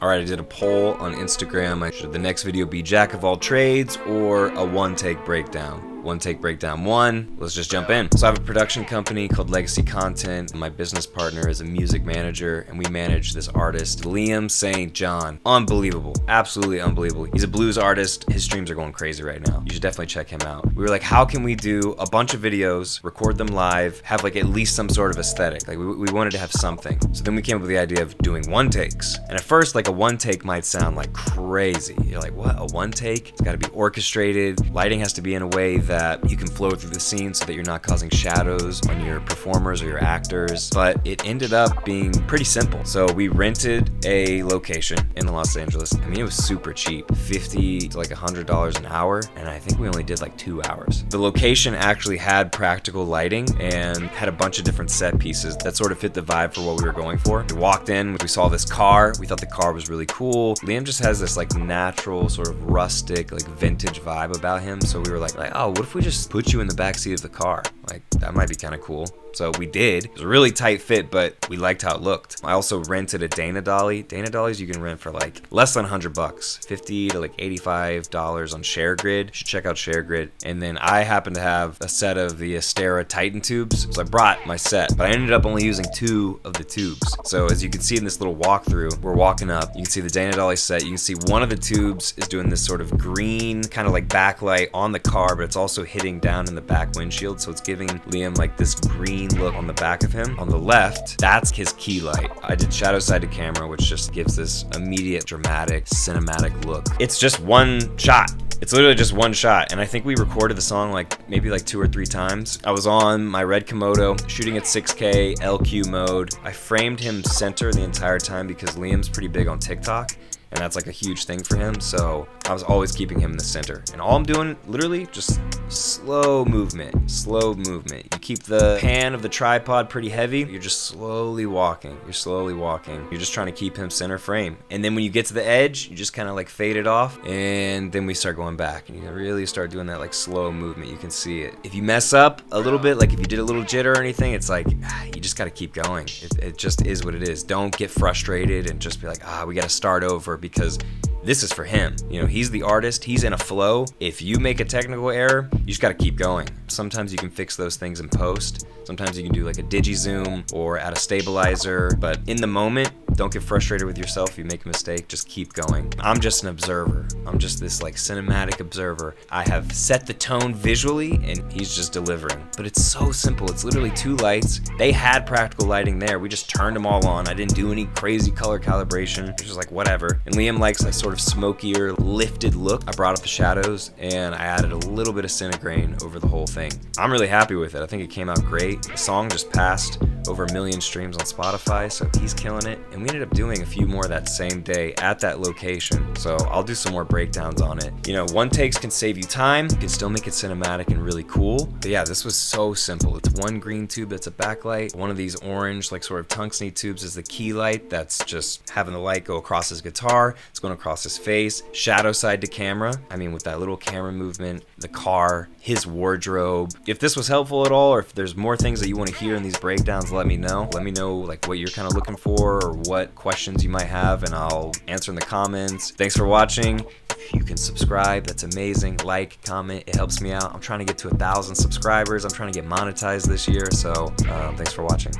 Alright, I did a poll on Instagram. Should the next video be Jack of all trades or a one-take breakdown? One take breakdown 1. Let's just jump in. So I have a production company called Legacy Content. My business partner is a music manager, and we manage this artist, Liam St. John. Unbelievable. Absolutely unbelievable. He's a blues artist. His streams are going crazy right now. You should definitely check him out. We were like, how can we do a bunch of videos, record them live, have like at least some sort of aesthetic? Like we wanted to have something. So then we came up with the idea of doing one takes. And at first, like a one take might sound like crazy. You're like, what, a one take? It's gotta be orchestrated. Lighting has to be in a way that you can flow through the scene so that you're not causing shadows on your performers or your actors. But it ended up being pretty simple. So we rented a location in Los Angeles. I mean, it was super cheap, $50 to like $100 an hour. And I think we only did like 2 hours. The location actually had practical lighting and had a bunch of different set pieces that sort of fit the vibe for what we were going for. We walked in, we saw this car. We thought the car was really cool. Liam just has this like natural sort of rustic, like vintage vibe about him. So we were like, oh, what if we just put you in the backseat of the car? Like, that might be kind of cool. So we did. It was a really tight fit, but we liked how it looked. I also rented a Dana Dolly. Dana Dollies you can rent for like less than $100, $50 to like $85 on ShareGrid. You should check out ShareGrid. And then I happen to have a set of the Astera Titan tubes, so I brought my set, but I ended up only using 2 of the tubes. So as you can see in this little walkthrough, we're walking up. You can see the Dana Dolly set. You can see one of the tubes is doing this sort of green kind of like backlight on the car, but it's also hitting down in the back windshield, so it's giving Liam like this green look on the back of him. On the left, that's his key light. I did shadow side to camera, which just gives this immediate dramatic cinematic look. It's just one shot. It's literally just one shot, and I think we recorded the song like maybe like 2 or 3 times. I was on my red Komodo shooting at 6K LQ mode. I framed him center the entire time because Liam's pretty big on TikTok, and that's like a huge thing for him, so I was always keeping him in the center. And all I'm doing, literally, just slow movement, slow movement. You keep the pan of the tripod pretty heavy, you're just slowly walking, you're slowly walking. You're just trying to keep him center frame. And then when you get to the edge, you just kind of like fade it off, and then we start going back, and you really start doing that like slow movement. You can see it. If you mess up a little bit, like if you did a little jitter or anything, it's like, you just gotta keep going. It just is what it is. Don't get frustrated and just be like, we gotta start over, because this is for him. You know, he's the artist, he's in a flow. If you make a technical error, you just gotta keep going. Sometimes you can fix those things in post. Sometimes you can do like a digi zoom or add a stabilizer, but in the moment, don't get frustrated with yourself if you make a mistake, just keep going. I'm just an observer. I'm just this like cinematic observer. I have set the tone visually and he's just delivering. But it's so simple, it's literally 2 lights. They had practical lighting there, we just turned them all on. I didn't do any crazy color calibration, it was just like whatever. And Liam likes a sort of smokier, lifted look. I brought up the shadows and I added a little bit of Cinegrain over the whole thing. I'm really happy with it, I think it came out great. The song just passed over 1 million streams on Spotify, so he's killing it. And we ended up doing a few more that same day at that location, so I'll do some more breakdowns on it. You know, one takes can save you time, you can still make it cinematic and really cool. But yeah, this was so simple. It's one green tube that's a backlight, one of these orange like sort of tungsten tubes is the key light that's just having the light go across his guitar, it's going across his face, shadow side to camera. I mean, with that little camera movement, the car, his wardrobe. If this was helpful at all, or if there's more things that you want to hear in these breakdowns, let me know. Let me know like what you're kind of looking for or what questions you might have, and I'll answer in the comments. Thanks for watching. If you can subscribe, that's amazing. Like, comment, it helps me out. I'm trying to get to 1,000 subscribers. I'm trying to get monetized this year, so thanks for watching.